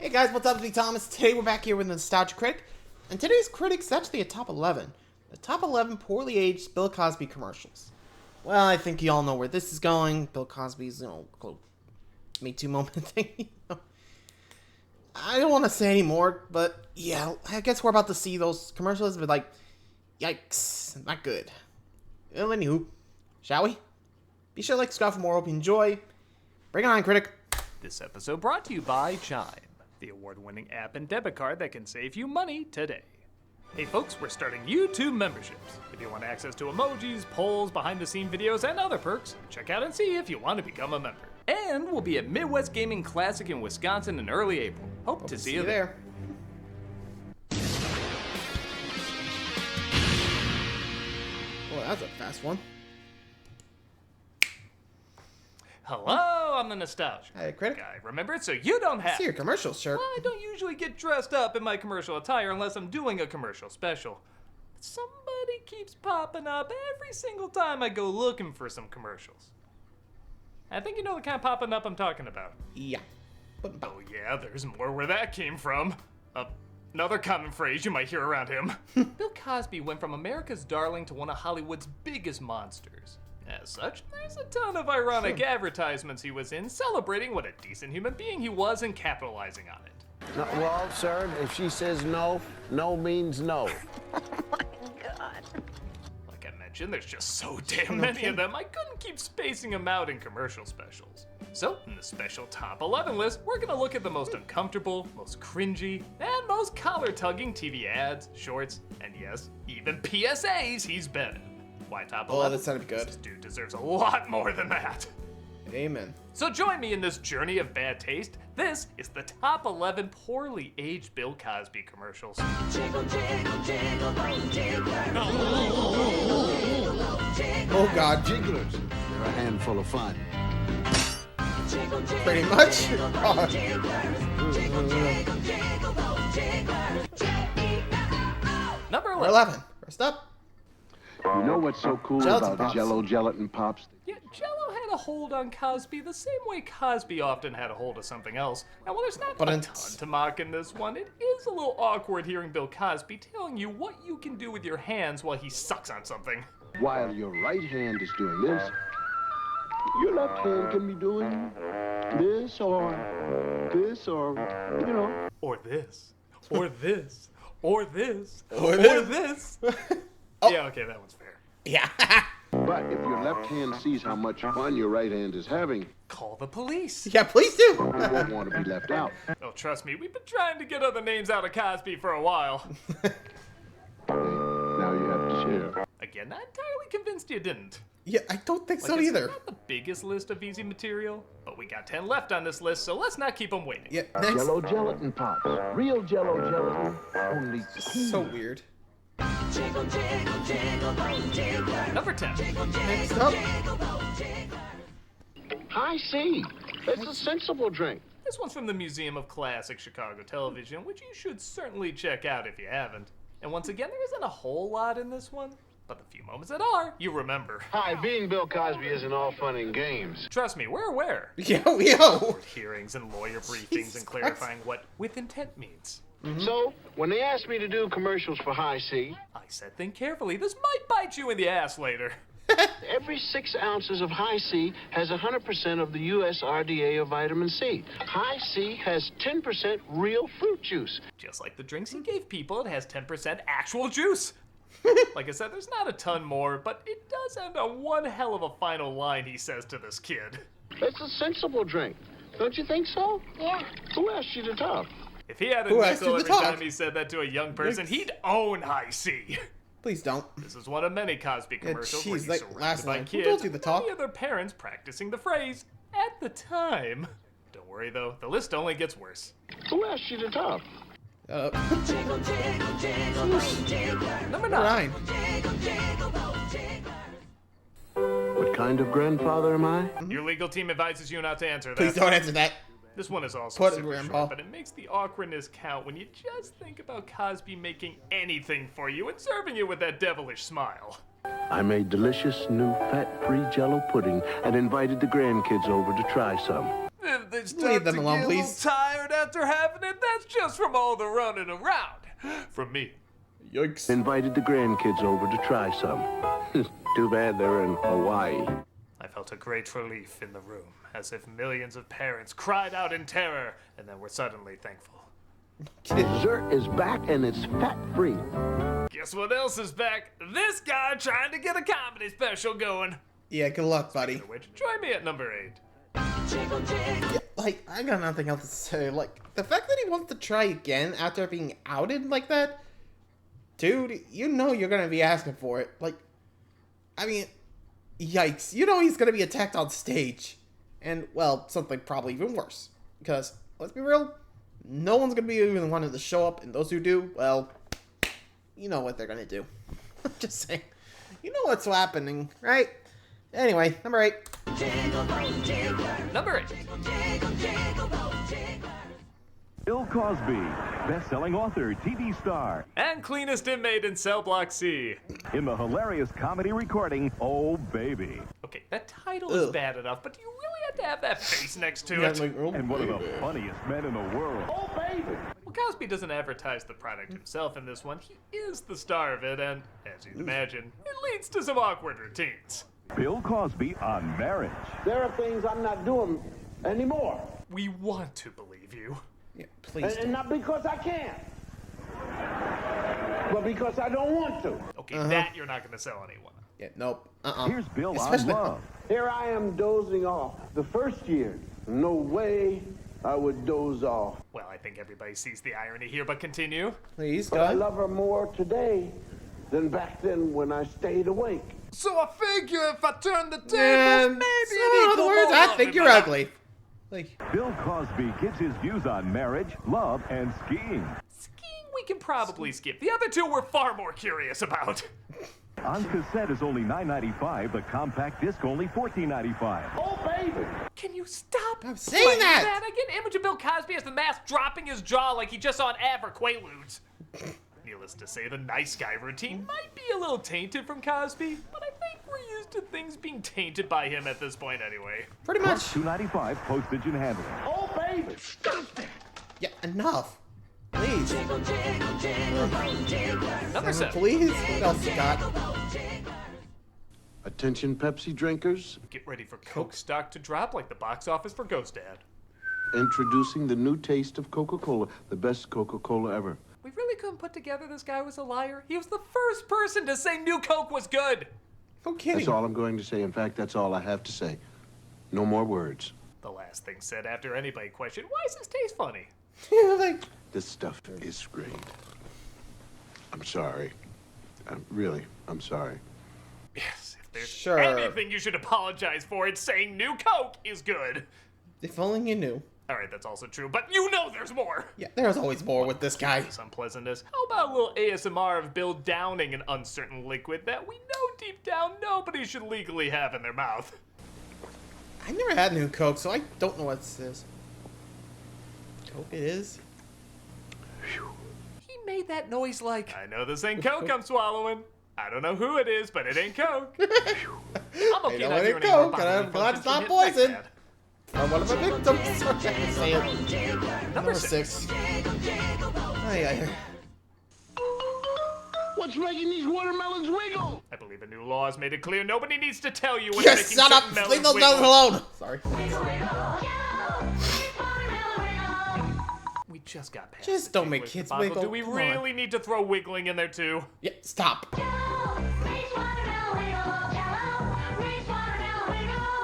Hey guys, what's up? It's me, Thomas. Today we're back here with Nostalgia Critic, and today's critic's actually a top 11. The top 11 poorly aged Bill Cosby commercials. Well, I think you all know where this is going. Bill Cosby's, Me Too moment thing. I don't want to say any more, but yeah, I guess we're about to see those commercials, but like, yikes, not good. Well, anywho, shall we? Be sure to like, subscribe for more. Hope you enjoy. Bring it on, critic. This episode brought to you by Chime, the award-winning app and debit card that can save you money today. Hey folks, we're starting YouTube memberships. If you want access to emojis, polls, behind-the-scene videos, and other perks, check out and see if you want to become a member. And we'll be at Midwest Gaming Classic in Wisconsin in early April. Hope to see you there. Oh, that's a fast one. Hello, I'm the Nostalgia Critic guy. Remember, so you don't have see your commercial shirt. Well, I don't usually get dressed up in my commercial attire unless I'm doing a commercial special. But somebody keeps popping up every single time I go looking for some commercials. I think you know the kind of popping up I'm talking about. Yeah. Oh yeah, there's more where that came from. Another common phrase you might hear around him. Bill Cosby went from America's darling to one of Hollywood's biggest monsters. As such, there's a ton of ironic advertisements he was in, celebrating what a decent human being he was and capitalizing on it. No, well, sir, if she says no, no means no. Oh my God. Like I mentioned, there's just so damn many of them, I couldn't keep spacing them out in commercial specials. So, in the special top 11 list, we're gonna look at the most uncomfortable, most cringy, and most collar-tugging TV ads, shorts, and yes, even PSAs he's been in. Why top 11? Oh, that sounded good. This dude deserves a lot more than that. Amen. So join me in this journey of bad taste. This is the top 11 poorly aged Bill Cosby commercials. Jiggle, jiggle, jiggle, those jigglers. Oh God. Jigglers, they're a handful of fun. Jiggle, jiggle, Pretty much. jiggle, those jigglers. Jiggle, jiggle, jiggle, those jigglers. J-E-L-L-O. Number Number 11. 11. First up. You know what's so cool Gelatin about Pops. Jell-O Gelatin Pops? Yeah, Jell-O had a hold on Cosby the same way Cosby often had a hold of something else. And while there's not a ton to mock in this one, it is a little awkward hearing Bill Cosby telling you what you can do with your hands while he sucks on something. While your right hand is doing this, your left hand can be doing this or, you know. Or this. Or this. Or this. Or Or this. this. Oh. Yeah, okay, that one's fair. Yeah. But if your left hand sees how much fun your right hand is having, Call the police. Yeah, please do. you won't want to be left out. Oh, trust me, we've been trying to get other names out of Cosby for a while. Now you have to share. Again, not entirely convinced you didn't. Yeah, I don't think so Like, either. It's not the biggest list of easy material, but we got 10 left on this list, so let's not keep them waiting. Yeah, next. Jell-O Gelatin Pops. Real Jell-O Gelatin. Only So weird. Jiggle, jiggle, jiggle, those jigglers. Number 10. Next up. Jiggle, those jigglers. High C. It's a sensible drink. This one's from the Museum of Classic Chicago Television, which you should certainly check out if you haven't. And once again, there isn't a whole lot in this one, but the few moments that are, you remember. Hi, being Bill Cosby isn't all fun and games. Trust me, we're aware. Yo, yo. Court hearings and lawyer briefings Jesus and clarifying what with intent means. So, when they asked me to do commercials for High C, I said think carefully, this might bite you in the ass later. every 6 ounces of High C has 100% of the U.S. RDA of vitamin C. High C has 10% real fruit juice. Just like the drinks he gave people, it has 10% actual juice. Like I said, there's not a ton more, but it does end on one hell of a final line he says to this kid. It's a sensible drink. Don't you think so? Yeah. Who asked you to talk? If he had a Who asked you nickel to every talk? time he said that to a young person, he'd own High C. Please don't. This is one of many Cosby commercials where jeez, he's like, surrounded last by line. Who kids told you to and talk? many other parents practicing the phrase at the time. Don't worry though, the list only gets worse. Who asked you to talk? Jiggle, jiggle, jiggle, those jigglers. Number Number 9. 9. Jiggle, jiggle, those jigglers. What kind of grandfather am I? Your legal team advises you not to answer that. Please don't answer that. This one is also Put it, super Grandpa. short, but it makes the awkwardness count when you just think about Cosby making anything for you and serving you with that devilish smile. I made delicious new fat-free Jell-O pudding and invited the grandkids over to try some. if they start Leave them to alone, get please. a little tired after having it, that's just from all the running around. From me. Yikes. Invited the grandkids over to try some. Too bad they're in Hawaii. I felt a great relief in the room, as if millions of parents cried out in terror and then were suddenly thankful. Dessert is back and it's fat-free. Guess what else is back? This guy trying to get a comedy special going. Yeah, good luck, buddy. Which, join me at number 8. Yeah, like, I got nothing else to say. Like, the fact that he wants to try again after being outed like that, dude, you know you're gonna be asking for it. Like, I mean, yikes. You know he's gonna be attacked on stage. And, well, something probably even worse. Because, let's be real, no one's gonna be even wanting to show up, and those who do, well, you know what they're gonna do. Just saying. You know what's happening, right? Anyway, number 8. Number 8. Bill Cosby, best-selling author, TV star, And cleanest inmate in Cell Block C. in the hilarious comedy recording, Oh Baby. Okay, that title is Ugh. bad enough, but do you really have to have that face next to Yeah, it? like, oh, And one of the funniest men in the world. Well, Cosby doesn't advertise the product himself in this one. He is the star of it, and, as you'd imagine, it leads to some awkward routines. Bill Cosby on Marriage. There are things I'm not doing anymore. We want to believe you. yeah, please. And not because I can't, but because I don't want to. Okay, that you're not going to sell anyone. Yeah, nope. Here's Bill on Especially- Love. Here I am dozing off. The first year, no way I would doze off. Well, I think everybody sees the irony here, but continue. Please, But go I ahead. love her more today than back then when I stayed awake. So I figure if I turn the tables, And maybe so, it'd in other equal words, more I love think in you're my life. ugly. Like, Bill Cosby gives his views on marriage, love, and skiing. Skiing we can probably skip. The other two we're far more curious about. On cassette is only $9.95, the compact disc only $14.95. Oh, baby! Can you stop I'm saying playing that! I get an image of Bill Cosby as the mask dropping his jaw like he just saw an ad for Quaaludes. Needless to say, the nice guy routine might be a little tainted from Cosby, but I think we're used to things being tainted by him at this point anyway. pretty much. $2.95 postage and handling. Oh, baby! Stop that! Yeah, enough. Please. Number 7. Please. What else you got? Attention, Pepsi drinkers. Get ready for Coke stock to drop like the box office for Ghost Dad. Introducing the new taste of Coca-Cola, the best Coca-Cola ever. We really couldn't put together this guy was a liar. He was the first person to say New Coke was good. No kidding. That's all I'm going to say. In fact, that's all I have to say. No more words. The last thing said after anybody questioned, why does this taste funny? Yeah, like, This stuff is great. I'm sorry. I'm sorry. Yes, if there's Sure. anything you should apologize for, it's saying New Coke is good. if only you knew. Alright, that's also true, but you know there's more. Yeah, there's always more with this guy. This unpleasantness. How about a little ASMR of Bill downing an uncertain liquid that we know deep down nobody should legally have in their mouth? I never had New Coke, so I don't know what this is. Coke it is? He made that noise like, I know this ain't Coke I'm swallowing. I don't know who it is, but it ain't Coke. I'm okay know not it hearing ain't any more Coke, and bodily I'm glad functions it's not from his poison. neck pad. I'm one of my victims. Sorry, I can say it. Number 6. Aye. What's making these watermelons wiggle? I believe a new law has made it clear nobody needs to tell you when Yes, making shut up! certain Leave melons those guys wiggle. alone! Sorry. We just got past Just the don't make Jingles kids debacle. wiggle. Do we Come on. really need to throw wiggling in there too? Yeah, stop.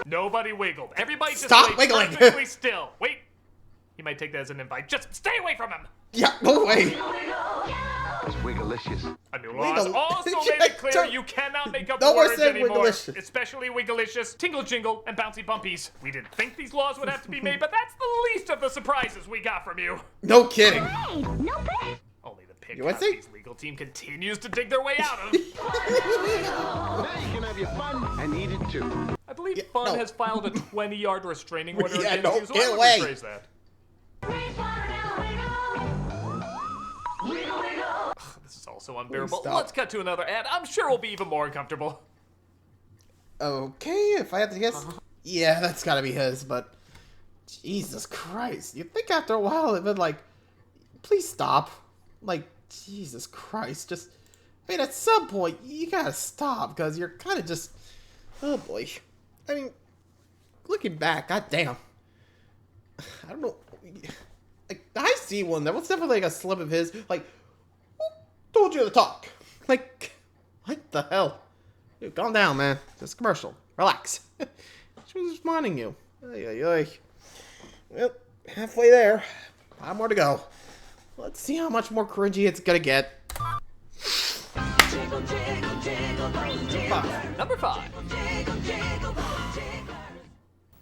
Nobody wiggled. Everybody just Stop stayed wiggling. perfectly still. Wait. You might take that as an invite. Just stay away from him. Yeah, no way. It's wigglicious. A new law has Wiggle- also Yeah, made it clear don't- you cannot make up No more words saying anymore. wigglicious. Especially wigglicious, tingle jingle, and bouncy bumpies. We didn't think these laws would have to be made, but that's the least of the surprises we got from you. No kidding. Only the Pick You wanna see? Cosby's legal team continues to dig their way out of. Now you can have your fun and eat it too. I believe Yeah, Fun no. has filed a 20-yard restraining order Yeah, against no, you, so get I would away. rephrase that. This is also unbearable. stop. Let's cut to another ad. I'm sure we'll be even more uncomfortable. Okay, if I have to guess. Yeah, that's gotta be his, but Jesus Christ. You think after a while it'd been like, please stop. Like, Jesus Christ. Just, I mean, at some point, you gotta stop, because you're kind of just, oh boy. I mean, looking back, goddamn. I don't know. Like, I see one. That was definitely like a slip of his. Like, who told you to talk? Like, what the hell? Dude, calm down, man. Just a commercial. Relax. She was just wanting you. Ay, ay, ay. Well, halfway there. 5 more to go. Let's see how much more cringy it's gonna get. Number 5.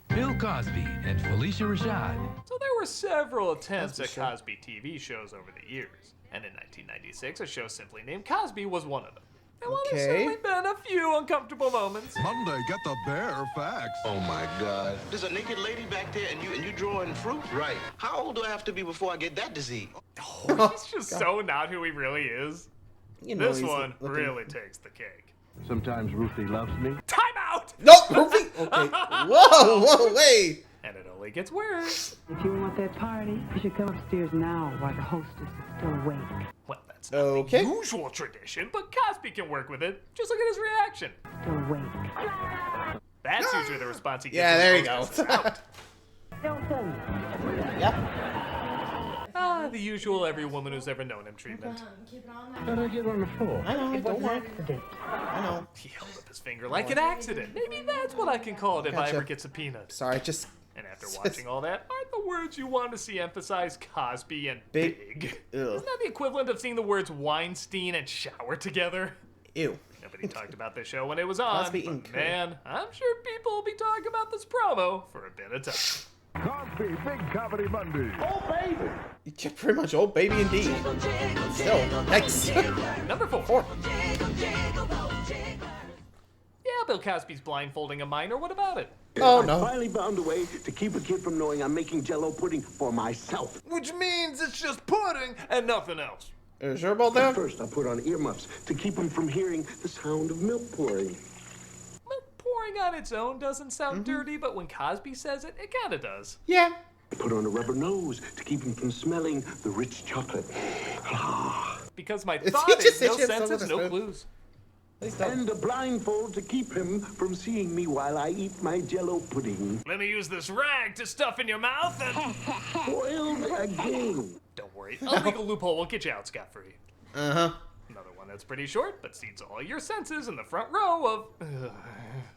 Bill Cosby and Felicia Rashad. So there were several attempts at Cosby TV shows over the years. And in 1996, a show simply named Cosby was one of them. And while there's Okay. certainly been a few uncomfortable moments, Monday, get the bare facts. Oh my God. There's a naked lady back there and you drawing fruit? Right. How old do I have to be before I get that disease? he's just so not who he really is. You know, This he's one looking- really takes the cake. Sometimes Ruthie loves me. Time out! Nope, Ruby. Okay. Whoa, wait. And it only gets worse. If you want that party, you should come upstairs now while the hostess is still awake. Well, that's not Okay. the usual tradition, but Cosby can work with it. Just look at his reaction. Still awake. That's usually the response he gets. Yeah, when there the you go. hostess is out. Hilton. Yeah. The usual every woman who's ever known him treatment. How'd I get on the floor? I know. Don't worry. Accident. I know. He held up his finger like an accident. Maybe that's what I can call it if I Gotcha. ever get subpoenaed. Sorry, just And after watching all that, aren't the words you want to see emphasize Cosby and Big. big? Ugh. Isn't that the equivalent of seeing the words Weinstein and shower together? Ew. Nobody talked about the show when it was on, Cosby but and man, I'm sure people will be talking about this promo for a bit of time. Cosby, Big Comedy Monday. Yeah, pretty much old baby indeed. Still, next. Number 4. 4. Yeah, Bill Cosby's blindfolding a minor. What about it? Oh I no. finally found a way to keep a kid from knowing I'm making Jell-O pudding for myself. Which means it's just pudding and nothing else. Are you sure about that? First, I put on earmuffs to keep him from hearing the sound of milk pouring. Milk pouring on its own doesn't sound dirty, but when Cosby says it, it kind of does. Yeah. I put on a rubber nose to keep him from smelling the rich chocolate. Because my He thought just is said no she had senses, someone no to spoon. clues. Please don't. And a blindfold to keep him from seeing me while I eat my Jell-O pudding. Let me use this rag to stuff in your mouth and... Boiled again. Don't worry, a legal loophole won't get you out scot-free. Uh-huh. Another one that's pretty short, but seats all your senses in the front row of...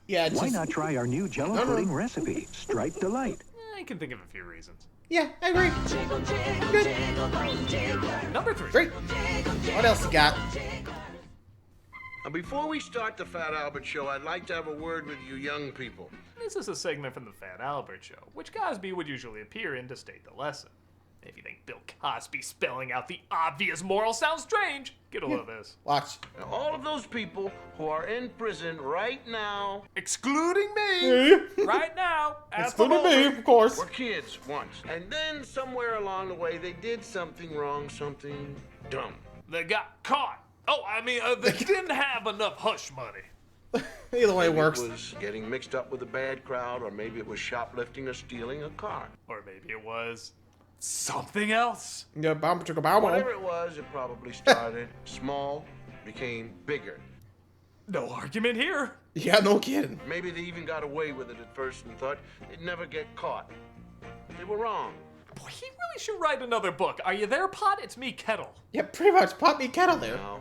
Yeah, just... Why not try our new Jell-O pudding recipe, Stripe Delight? I can think of a few reasons. Yeah, I agree. Good. Number 3. 3. What else you got? Before we start the Fat Albert Show, I'd like to have a word with you young people. This is a segment from the Fat Albert Show, which Cosby would usually appear in to state the lesson. If you think Bill Cosby spelling out the obvious moral sounds strange, get a load of this. Watch. Now, all of those people who are in prison right now, Excluding me! Right now, at the Excluding me, moment. of course. were kids once. And then somewhere along the way, they did something wrong, something dumb. They got caught. Oh, I mean, they didn't have enough hush money. Either way Maybe works. It was getting mixed up with a bad crowd, or maybe it was shoplifting or stealing a car. Or maybe it was something else. Yeah, bomb took a bow. Whatever it was, it probably started small, became bigger. No argument here. Yeah, no kidding. Maybe they even got away with it at first and thought they'd never get caught. They were wrong. Boy, he really should write another book. Are you there, Pot? It's me, Kettle. Yeah, pretty much. Pop me kettle there. Now,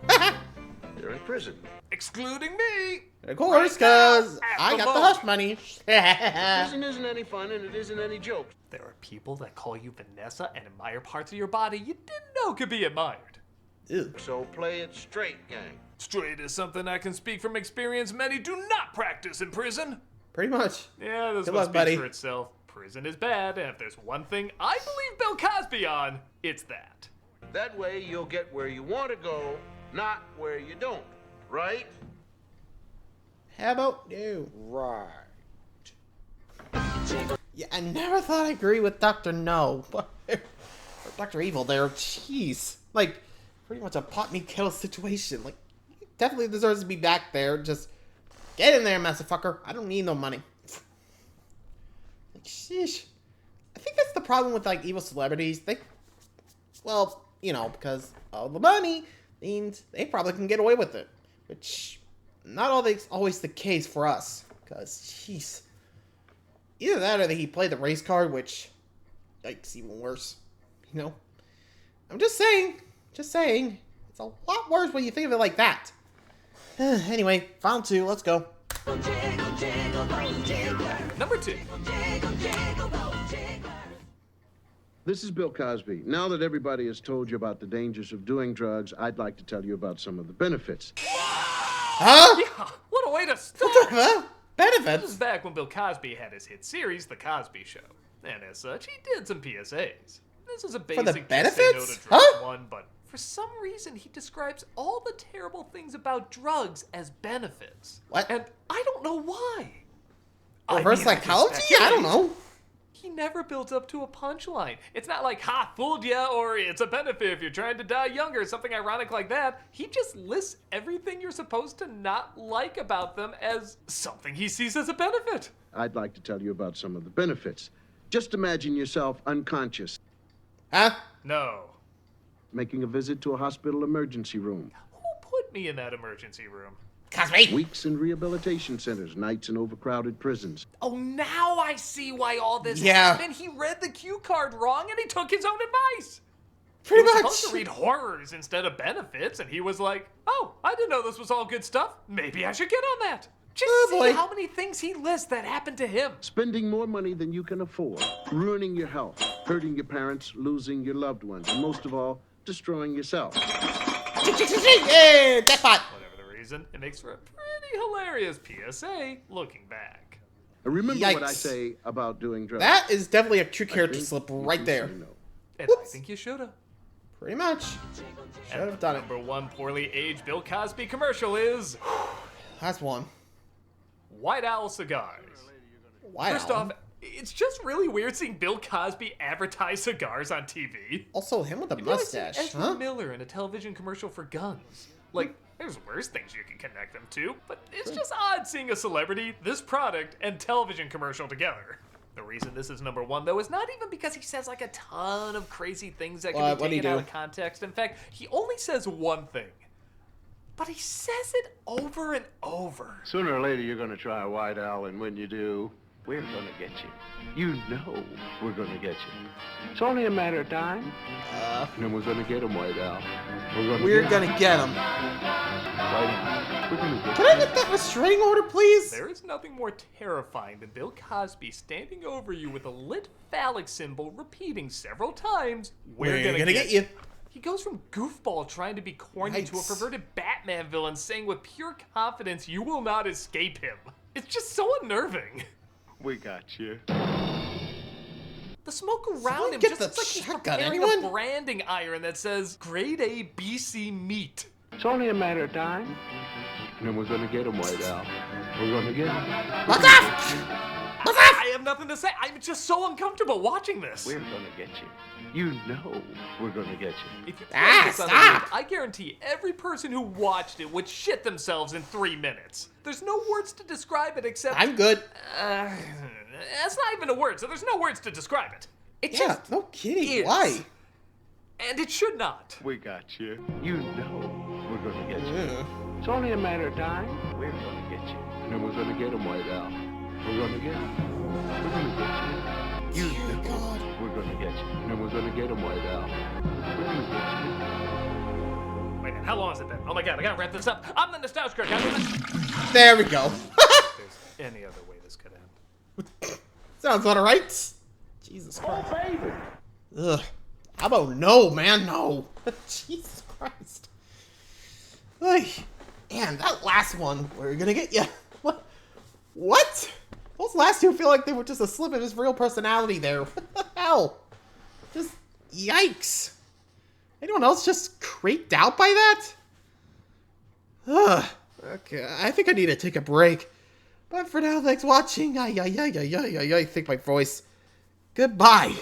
they're in prison. Excluding me. Of course, because At I the got the moment. hush money. Prison isn't any fun and it isn't any joke. There are people that call you Vanessa and admire parts of your body you didn't know could be admired. Ew. So play it straight, gang. Straight is something I can speak from experience many do not practice in prison. Pretty much. Yeah, this Good one luck, speaks buddy. for itself. Prison is bad, and if there's one thing I believe Bill Cosby on, it's that. That way you'll get where you want to go, not where you don't. Right? How about you? Right. Yeah, I never thought I'd agree with Dr. No. Or Dr. Evil there. Jeez. Like, pretty much a pot me kettle situation. Like, he definitely deserves to be back there. Just get in there, motherfucker. I don't need no money. Like, sheesh. I think that's the problem with like evil celebrities. Well, you know, because all the money means they probably can get away with it, which not always the case for us. Because, jeez, either that or that he played the race card, which, yikes, even worse. You know, I'm just saying, it's a lot worse when you think of it like that. Anyway, final 2, let's go. Number 2. This is Bill Cosby. Now that everybody has told you about the dangers of doing drugs, I'd like to tell you about some of the benefits. Huh? Yeah, what a way to start! What the hell? This Benefits? is back when Bill Cosby had his hit series, The Cosby Show. And as such, he did some PSAs. This is a basic the just say no benefits? to drugs Huh? one, but for some reason he describes all the terrible things about drugs as benefits. What? And I don't know why. Reverse I can psychology? speculate. I don't know. He never builds up to a punchline. It's not like, ha, fooled ya, or it's a benefit if you're trying to die younger, something ironic like that. He just lists everything you're supposed to not like about them as something he sees as a benefit. I'd like to tell you about some of the benefits. Just imagine yourself unconscious, Huh? No. making a visit to a hospital emergency room, Who put me in that emergency room? Cosby? weeks in rehabilitation centers, nights in overcrowded prisons. Oh, now I see why all this Yeah. happened. He read the cue card wrong and he took his own advice. Pretty He was much. supposed to read horrors instead of benefits, and he was like, oh, I didn't know this was all good stuff. Maybe I should get on that. Just Oh, see boy. how many things he lists that happened to him. Spending more money than you can afford, ruining your health, hurting your parents, losing your loved ones, and most of all, destroying yourself. Hey, jackpot. Whatever the reason, it makes for a pretty hilarious PSA looking back. Remember what I Yikes. say about doing drugs. That is definitely a true character think slip you right can there. say no. And I Whoops. think you should have. Pretty much. Should have done it. Number 1 poorly aged Bill Cosby commercial is That's one. White Owl cigars. Wow. First off, it's just really weird seeing Bill Cosby advertise cigars on TV. Also, him with a You've never mustache, seen Ezra huh? Miller in a television commercial for guns. Like, there's worse things you can connect them to, but it's just odd seeing a celebrity, this product, and television commercial together. The reason this is number 1, though, is not even because he says like a ton of crazy things that can What'd be he taken out do? of context. In fact, he only says one thing. But he says it over and over. Sooner or later, you're going to try a White Owl, and when you do, we're going to get you. You know we're going to get you. It's only a matter of time. And then we're going to get him, White Owl. We're gonna get him. White Owl. We're going to get Can I get that restraining order, please? There is nothing more terrifying than Bill Cosby standing over you with a lit phallic symbol repeating several times, we're gonna get you. He goes from goofball trying to be corny to a Yikes. perverted Batman villain saying with pure confidence you will not escape him. It's just so unnerving. We got you. The smoke Someone around him get just the looks like he's shotgun, preparing anyone? a branding iron that says Grade A BC meat. It's only a matter of time. And then we're going to get him, White Owl. We're going to get him. Fuck off! I have nothing to say. I'm just so uncomfortable watching this. We're going to get you. You know we're going to get you. If you play this on the stop! loop, I guarantee every person who watched it would shit themselves in 3 minutes. There's no words to describe it except... I'm good. That's not even a word, so there's no words to describe it. It Yeah, just no kidding. is. Why? And it should not. We got you. You know we're going to get you. Yeah. It's only a matter of time. We're going to get you. And then we're going to get him, White Owl. We're going to get him. We're going to get you. You know we're going to get you. And then we're going to get him, White Owl. We're going to get you. Wait, how long has it been? Oh my god, I gotta wrap this up. I'm the Nostalgia Critic. There we go. If there's any other way this could end. Sounds alright. Jesus Christ. Ugh. How about no, man? No. Jesus Christ. Ay. Man, that last one, we're gonna get you. What? What? Those last two feel like they were just a slip of his real personality there. What the hell? Just yikes. Anyone else just creeped out by that? Ugh. Okay, I think I need to take a break. But for now, thanks for watching. I think my voice. Goodbye.